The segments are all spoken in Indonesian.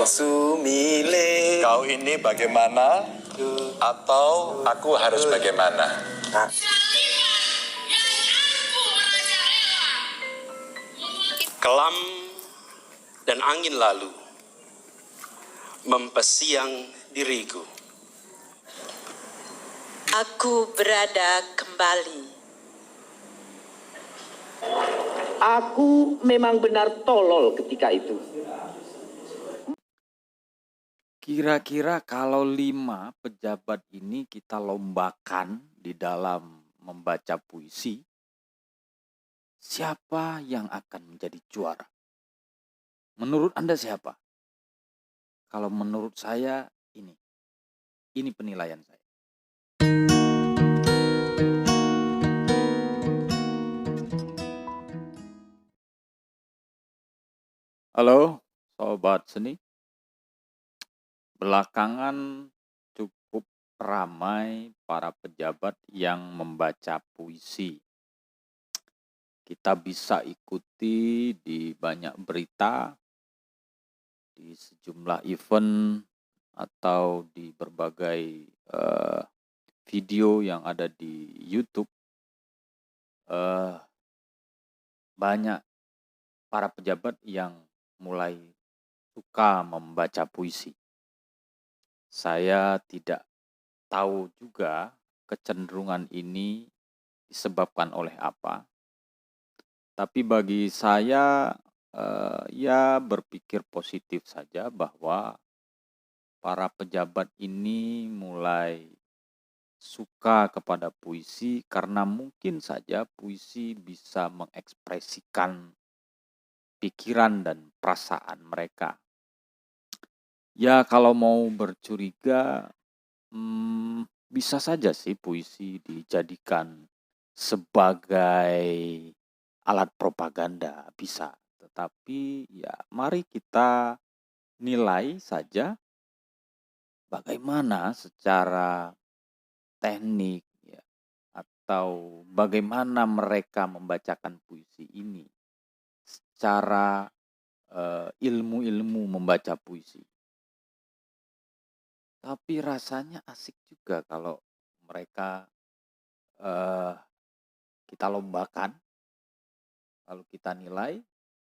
Sumile. Kau ini bagaimana? Atau aku harus bagaimana? Kelam dan angin lalu mempesiang diriku. Aku berada kembali. Aku memang benar tolol ketika itu. Kira-kira kalau 5 pejabat ini kita lombakan di dalam membaca puisi, siapa yang akan menjadi juara? Menurut Anda siapa? Kalau menurut saya ini penilaian saya. Halo, Sobat Seni. Belakangan cukup ramai para pejabat yang membaca puisi. Kita bisa ikuti di banyak berita, di sejumlah event, atau di berbagai video yang ada di YouTube. Banyak para pejabat yang mulai suka membaca puisi. Saya tidak tahu juga kecenderungan ini disebabkan oleh apa. Tapi bagi saya ya berpikir positif saja bahwa para pejabat ini mulai suka kepada puisi karena mungkin saja puisi bisa mengekspresikan pikiran dan perasaan mereka. Ya kalau mau bercuriga, bisa saja sih puisi dijadikan sebagai alat propaganda, bisa. Tetapi ya mari kita nilai saja bagaimana secara teknik ya, atau bagaimana mereka membacakan puisi ini secara ilmu-ilmu membaca puisi. Tapi rasanya asik juga kalau mereka kita lombakan, lalu kita nilai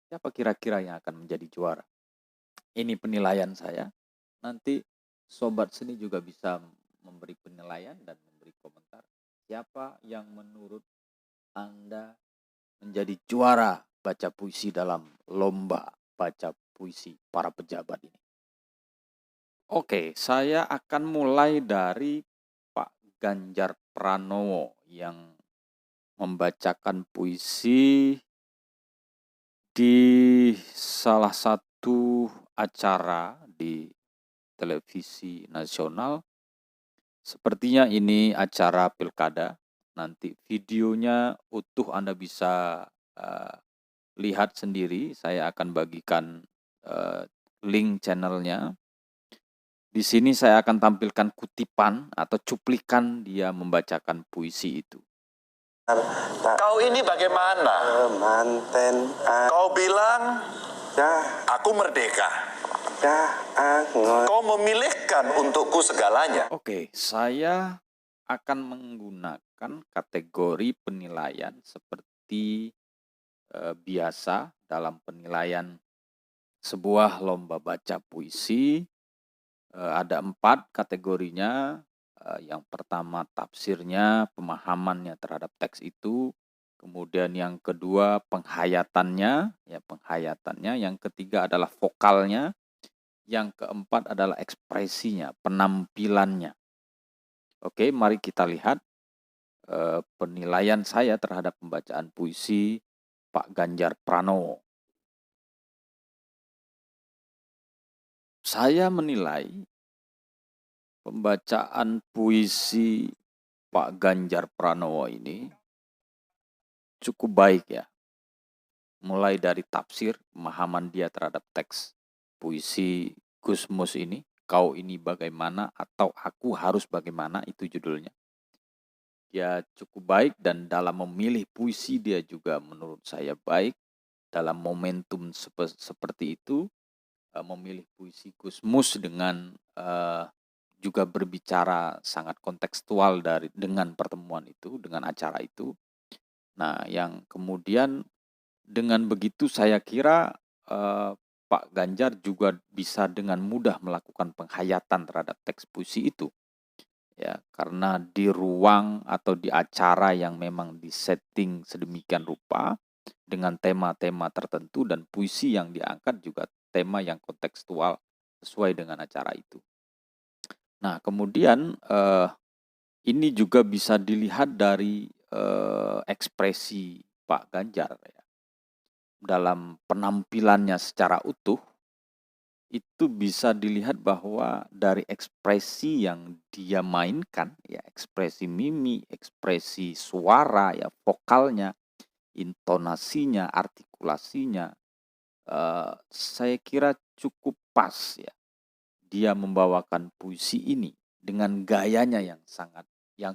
siapa kira-kira yang akan menjadi juara. Ini penilaian saya. Nanti Sobat Seni juga bisa memberi penilaian dan memberi komentar siapa yang menurut Anda menjadi juara baca puisi dalam lomba baca puisi para pejabat ini. Oke, saya akan mulai dari Pak Ganjar Pranowo yang membacakan puisi di salah satu acara di televisi nasional. Sepertinya ini acara pilkada. Nanti videonya utuh Anda bisa lihat sendiri. Saya akan bagikan link channelnya. Di sini saya akan tampilkan kutipan atau cuplikan dia membacakan puisi itu. Kau ini bagaimana? Manten. Kau bilang, aku merdeka. Kau memilihkan untukku segalanya. Oke, saya akan menggunakan kategori penilaian seperti biasa dalam penilaian sebuah lomba baca puisi. Ada 4 kategorinya. Yang pertama tafsirnya, pemahamannya terhadap teks itu. Kemudian yang kedua penghayatannya, Yang ketiga adalah vokalnya. Yang keempat adalah ekspresinya, penampilannya. Oke, mari kita lihat penilaian saya terhadap pembacaan puisi Pak Ganjar Pranowo. Saya menilai pembacaan puisi Pak Ganjar Pranowo ini cukup baik ya. Mulai dari tafsir, pemahaman dia terhadap teks puisi Gusmus ini, kau ini bagaimana atau aku harus bagaimana, itu judulnya. Dia cukup baik dan dalam memilih puisi dia juga menurut saya baik dalam momentum seperti itu. memilih puisi Gusmus dengan juga berbicara sangat kontekstual dengan pertemuan itu, dengan acara itu. Nah, yang kemudian dengan begitu saya kira Pak Ganjar juga bisa dengan mudah melakukan penghayatan terhadap teks puisi itu. Ya, karena di ruang atau di acara yang memang disetting sedemikian rupa dengan tema-tema tertentu dan puisi yang diangkat juga tema yang kontekstual sesuai dengan acara itu. Nah, kemudian ini juga bisa dilihat dari ekspresi Pak Ganjar ya. Dalam penampilannya secara utuh, itu bisa dilihat bahwa dari ekspresi yang dia mainkan, ya ekspresi mimik, ekspresi suara, ya vokalnya, intonasinya, artikulasinya, saya kira cukup pas ya. Dia membawakan puisi ini dengan gayanya yang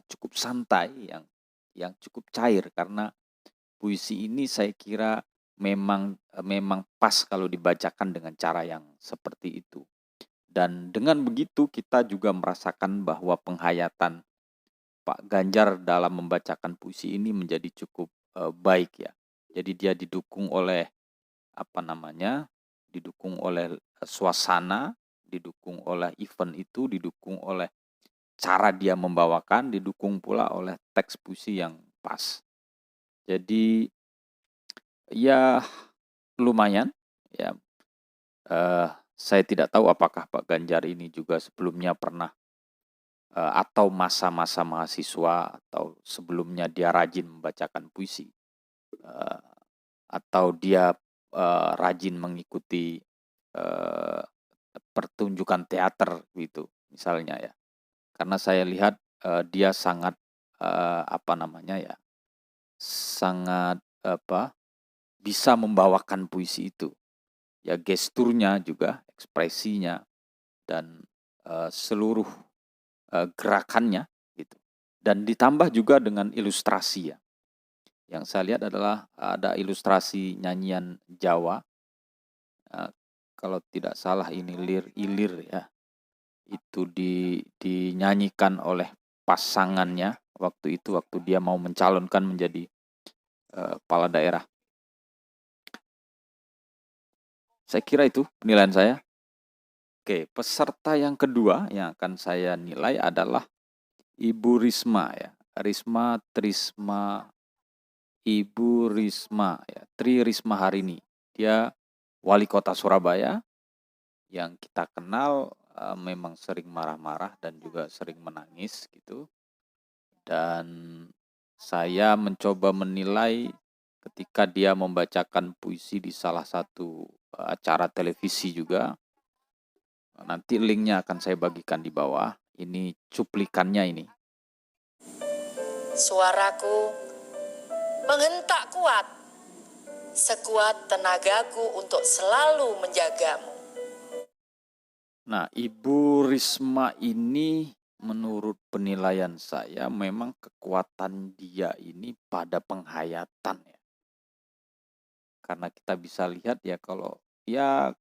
cukup santai, yang cukup cair karena puisi ini saya kira memang pas kalau dibacakan dengan cara yang seperti itu. Dan dengan begitu kita juga merasakan bahwa penghayatan Pak Ganjar dalam membacakan puisi ini menjadi cukup baik ya. Jadi dia didukung oleh didukung oleh suasana, didukung oleh event itu, didukung oleh cara dia membawakan, didukung pula oleh teks puisi yang pas. Jadi ya lumayan ya. Saya tidak tahu apakah Pak Ganjar ini juga sebelumnya pernah atau masa-masa mahasiswa atau sebelumnya dia rajin membacakan puisi atau dia rajin mengikuti pertunjukan teater gitu misalnya ya. Karena saya lihat dia sangat sangat bisa membawakan puisi itu. Ya gesturnya juga, ekspresinya dan seluruh gerakannya gitu. Dan ditambah juga dengan ilustrasi ya. Yang saya lihat adalah ada ilustrasi nyanyian Jawa. Kalau tidak salah ini lir-ilir ya. Itu dinyanyikan oleh pasangannya waktu dia mau mencalonkan menjadi kepala daerah. Saya kira itu penilaian saya. Oke, peserta yang kedua yang akan saya nilai adalah Ibu Risma ya. Ibu Risma ya. Tri Risma Harini. Dia wali kota Surabaya yang kita kenal memang sering marah-marah dan juga sering menangis gitu. Dan saya mencoba menilai ketika dia membacakan puisi di salah satu acara televisi juga. Nanti linknya akan saya bagikan di bawah. Ini cuplikannya ini. Suaraku menghentak kuat, sekuat tenagaku untuk selalu menjagamu. Nah, Ibu Risma ini menurut penilaian saya memang kekuatan dia ini pada penghayatan ya. Karena kita bisa lihat ya kalau ya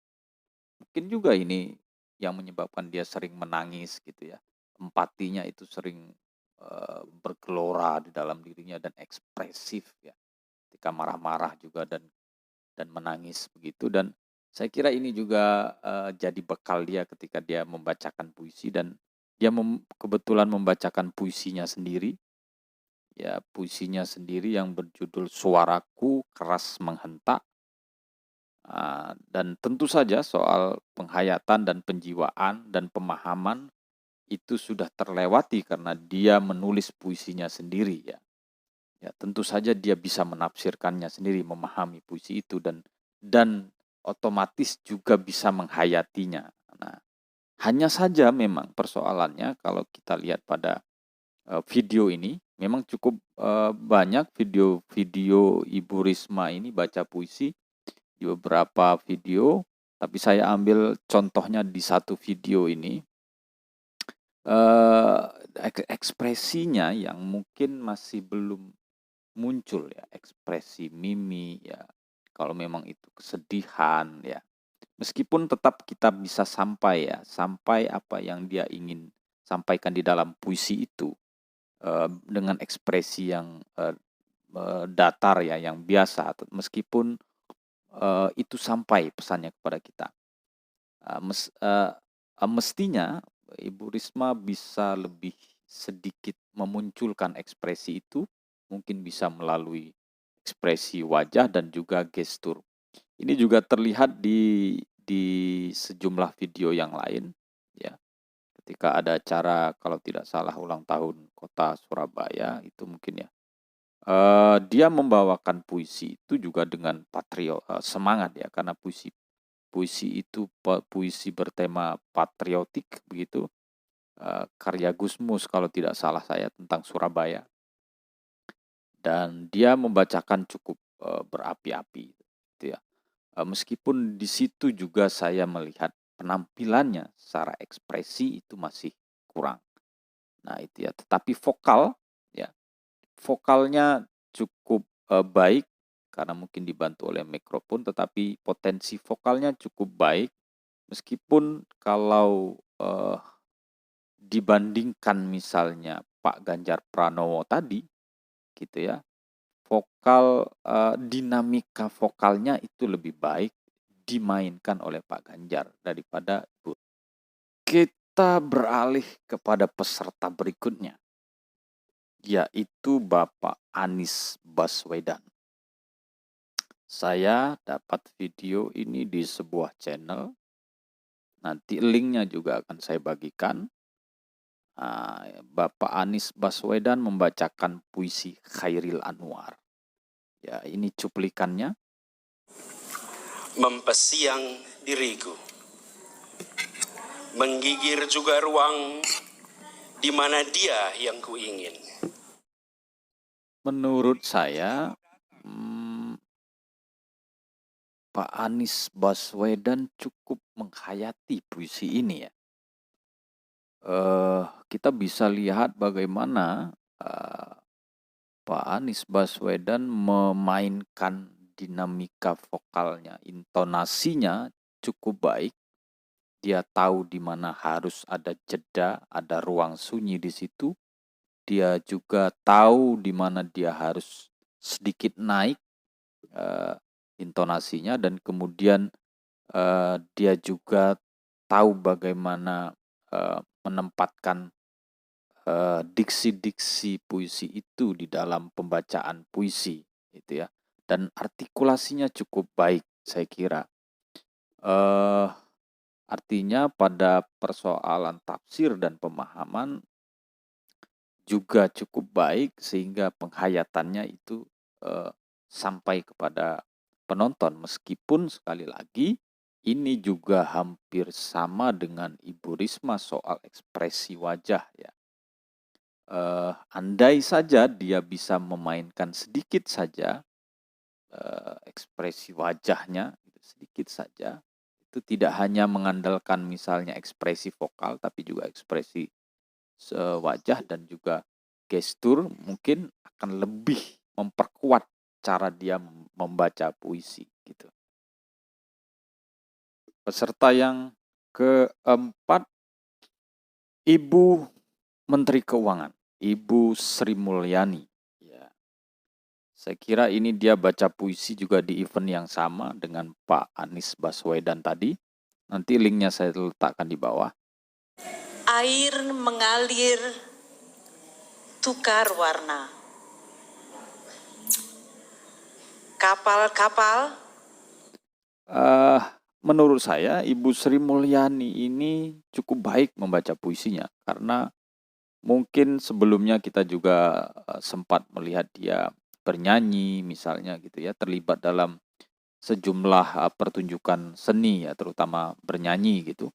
mungkin juga ini yang menyebabkan dia sering menangis gitu ya. Empatinya itu sering bergelora di dalam dirinya dan ekspresif ya. Ketika marah-marah juga dan menangis begitu. Dan saya kira ini juga jadi bekal dia ketika dia membacakan puisi dan dia kebetulan membacakan puisinya sendiri. Ya, puisinya sendiri yang berjudul Suaraku Keras Menghentak. Dan tentu saja soal penghayatan dan penjiwaan dan pemahaman itu sudah terlewati karena dia menulis puisinya sendiri ya. Ya tentu saja dia bisa menafsirkannya sendiri, memahami puisi itu dan otomatis juga bisa menghayatinya. Nah, hanya saja memang persoalannya kalau kita lihat pada video ini memang cukup banyak video Ibu Risma ini baca puisi di beberapa video, tapi saya ambil contohnya di satu video ini. Ekspresinya yang mungkin masih belum muncul ya, ekspresi mimik ya. Kalau memang itu kesedihan ya, Meskipun tetap kita bisa sampai apa yang dia ingin sampaikan di dalam puisi itu dengan ekspresi yang datar ya, yang biasa, meskipun itu sampai pesannya kepada kita. Mestinya Ibu Risma bisa lebih sedikit memunculkan ekspresi itu, mungkin bisa melalui ekspresi wajah dan juga gestur. Ini juga terlihat di sejumlah video yang lain, ya. Ketika ada acara, kalau tidak salah ulang tahun kota Surabaya, itu mungkin ya. Dia membawakan puisi itu juga dengan semangat ya, karena puisi itu puisi bertema patriotik begitu. Karya Gusmus kalau tidak salah saya, tentang Surabaya. Dan dia membacakan cukup berapi-api gitu ya. Meskipun di situ juga saya melihat penampilannya secara ekspresi itu masih kurang. Nah itu ya, tetapi vokalnya cukup baik karena mungkin dibantu oleh mikrofon, tetapi potensi vokalnya cukup baik. Meskipun kalau dibandingkan misalnya Pak Ganjar Pranowo tadi gitu ya, dinamika vokalnya itu lebih baik dimainkan oleh Pak Ganjar daripada Ibu. Kita beralih kepada peserta berikutnya, yaitu Bapak Anies Baswedan. Saya dapat video ini di sebuah channel, nanti linknya juga akan saya bagikan. Bapak Anies Baswedan membacakan puisi Chairil Anwar. Ya, ini cuplikannya. Mempesiang diriku, menggigir juga ruang di mana dia yang kuingin. Menurut saya, Pak Anies Baswedan cukup menghayati puisi ini ya. Kita bisa lihat bagaimana Pak Anies Baswedan memainkan dinamika vokalnya, intonasinya cukup baik. Dia tahu di mana harus ada jeda, ada ruang sunyi di situ. Dia juga tahu di mana dia harus sedikit naik intonasinya, dan kemudian dia juga tahu bagaimana menempatkan diksi-diksi puisi itu di dalam pembacaan puisi itu ya, dan artikulasinya cukup baik saya kira. Artinya pada persoalan tafsir dan pemahaman juga cukup baik, sehingga penghayatannya itu sampai kepada penonton. Meskipun sekali lagi ini juga hampir sama dengan Ibu Risma soal ekspresi wajah ya. Andai saja dia bisa memainkan sedikit saja ekspresi wajahnya, sedikit saja, itu tidak hanya mengandalkan misalnya ekspresi vokal, tapi juga ekspresi wajah dan juga gestur, mungkin akan lebih memperkuat cara dia membaca puisi gitu. Peserta yang keempat, Ibu Menteri Keuangan, Ibu Sri Mulyani. Ya. Saya kira ini dia baca puisi juga di event yang sama dengan Pak Anies Baswedan tadi. Nanti linknya saya letakkan di bawah. Air mengalir, tukar warna. Kapal-kapal. Menurut saya Ibu Sri Mulyani ini cukup baik membaca puisinya, karena mungkin sebelumnya kita juga sempat melihat dia bernyanyi misalnya gitu ya, terlibat dalam sejumlah pertunjukan seni ya, terutama bernyanyi gitu.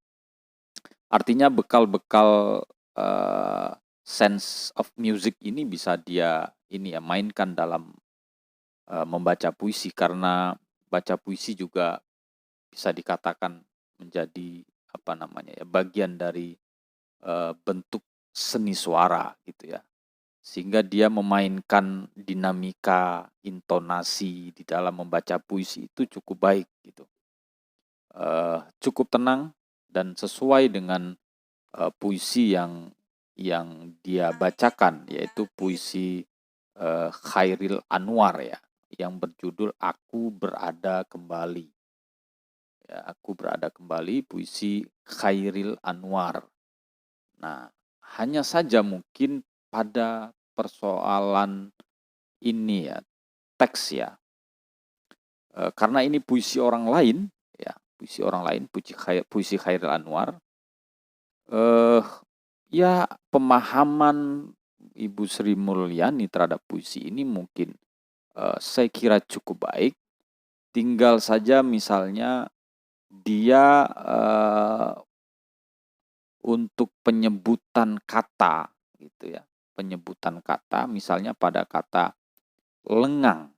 Artinya bekal-bekal sense of music ini bisa dia mainkan dalam membaca puisi, karena baca puisi juga bisa dikatakan menjadi bagian dari bentuk seni suara gitu ya, sehingga dia memainkan dinamika intonasi di dalam membaca puisi itu cukup baik gitu. cukup tenang dan sesuai dengan puisi yang dia bacakan, yaitu puisi Khairil Anwar ya, yang berjudul Aku Berada Kembali. Ya, Aku Berada Kembali, puisi Khairil Anwar. Nah, hanya saja mungkin pada persoalan ini ya, teks ya. Karena ini puisi orang lain, ya, puisi Khairil Anwar. Ya, pemahaman Ibu Sri Mulyani terhadap puisi ini mungkin saya kira cukup baik. Tinggal saja misalnya dia untuk penyebutan kata gitu ya. Penyebutan kata misalnya pada kata lengang.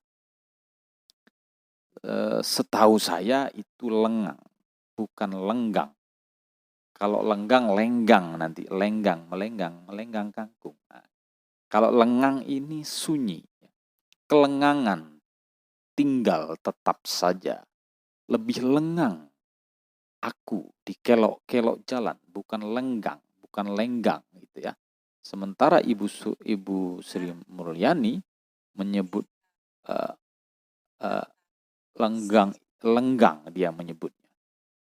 Setahu saya itu lengang, bukan lenggang. Kalau lenggang, lenggang nanti. Melenggang kangkung. Nah, kalau lengang ini sunyi. Kelengangan, tinggal tetap saja. Lebih lengang. Aku di kelok-kelok jalan, bukan lenggang, bukan lenggang gitu ya. Sementara Ibu Sri Mulyani menyebut lenggang dia menyebutnya.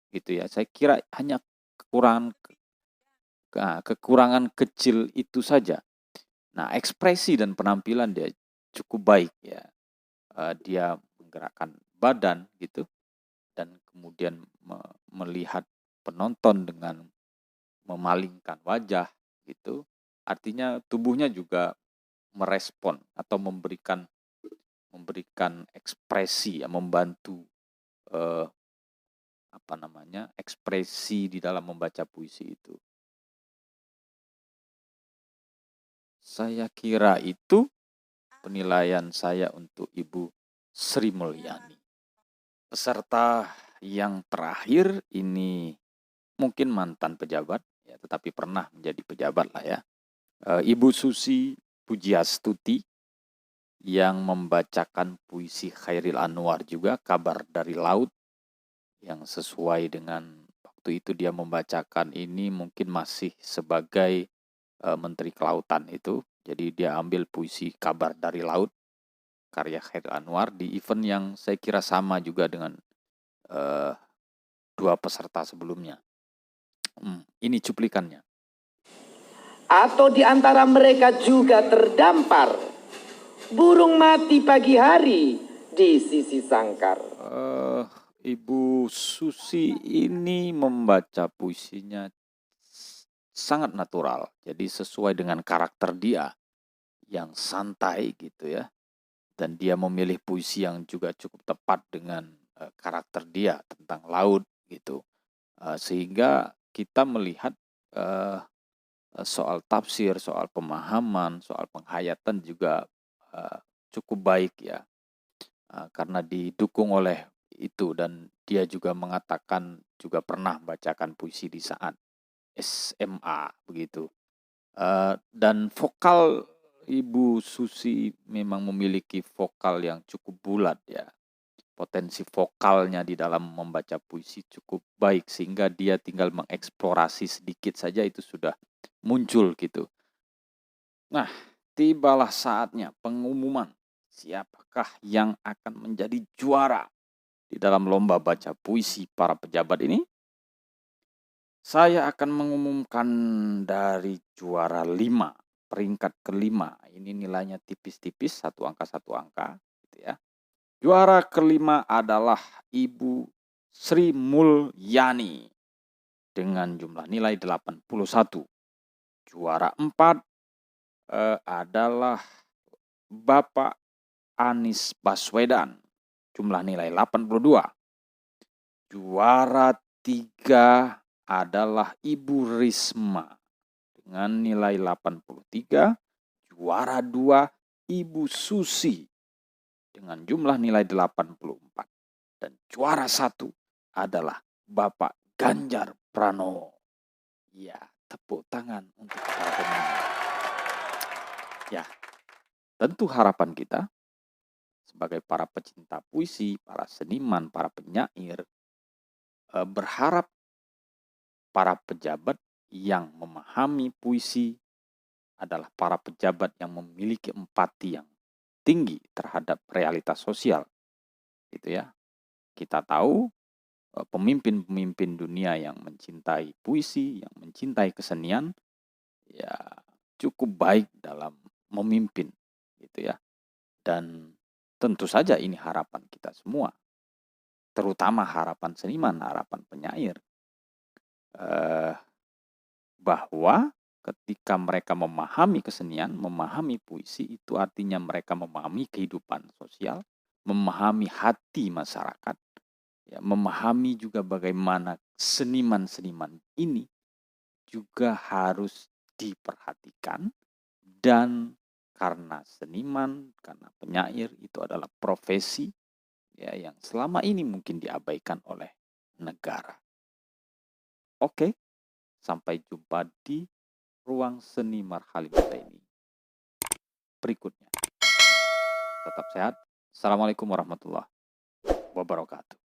Gitu ya. Saya kira hanya kekurangan kecil itu saja. Nah, ekspresi dan penampilan dia cukup baik ya. Dia menggerakkan badan gitu dan kemudian melihat penonton dengan memalingkan wajah gitu. Artinya tubuhnya juga merespon atau memberikan ekspresi ya, membantu ekspresi di dalam membaca puisi itu. Saya kira itu penilaian saya untuk Ibu Sri Mulyani. Peserta yang terakhir ini mungkin mantan pejabat, ya, tetapi pernah menjadi pejabat lah ya. Ibu Susi Pujiastuti yang membacakan puisi Khairil Anwar juga, Kabar dari Laut, yang sesuai dengan waktu itu dia membacakan ini mungkin masih sebagai Menteri Kelautan itu. Jadi dia ambil puisi Kabar dari Laut karya Khairil Anwar di event yang saya kira sama juga dengan dua peserta sebelumnya. Ini cuplikannya. Atau di antara mereka juga terdampar burung mati pagi hari di sisi sangkar. Ibu Susi ini membaca puisinya sangat natural, jadi sesuai dengan karakter dia yang santai gitu ya, dan dia memilih puisi yang juga cukup tepat dengan karakter dia tentang laut gitu, sehingga kita melihat soal tafsir, soal pemahaman, soal penghayatan juga cukup baik ya, karena didukung oleh itu, dan dia juga mengatakan juga pernah bacakan puisi di saat SMA begitu. Dan vokal Ibu Susi memang memiliki vokal yang cukup bulat ya. Potensi vokalnya di dalam membaca puisi cukup baik sehingga dia tinggal mengeksplorasi sedikit saja itu sudah muncul gitu. Nah, tibalah saatnya pengumuman siapakah yang akan menjadi juara di dalam lomba baca puisi para pejabat ini. Saya akan mengumumkan dari juara 5, peringkat kelima. Ini nilainya tipis-tipis, satu angka gitu ya. Juara kelima adalah Ibu Sri Mulyani dengan jumlah nilai 81. Juara 4 adalah Bapak Anies Baswedan, jumlah nilai 82. Juara 3 adalah Ibu Risma dengan nilai 83. Juara 2 Ibu Susi dengan jumlah nilai 84. Dan juara 1 adalah Bapak Ganjar Pranowo. Ya, tepuk tangan untuk para pemenang. Ya, tentu harapan kita sebagai para pecinta puisi, para seniman, para penyair, berharap para pejabat yang memahami puisi adalah para pejabat yang memiliki empati yang tinggi terhadap realitas sosial, gitu ya. Kita tahu pemimpin-pemimpin dunia yang mencintai puisi, yang mencintai kesenian, ya cukup baik dalam memimpin, gitu ya. Dan tentu saja ini harapan kita semua, terutama harapan seniman, harapan penyair, bahwa ketika mereka memahami kesenian, memahami puisi, itu artinya mereka memahami kehidupan sosial, memahami hati masyarakat, ya, memahami juga bagaimana seniman-seniman ini juga harus diperhatikan, dan karena seniman, karena penyair itu adalah profesi ya yang selama ini mungkin diabaikan oleh negara. Oke, sampai jumpa di ruang seni Marhalinata ini berikutnya. Tetap sehat. Assalamualaikum warahmatullahi wabarakatuh.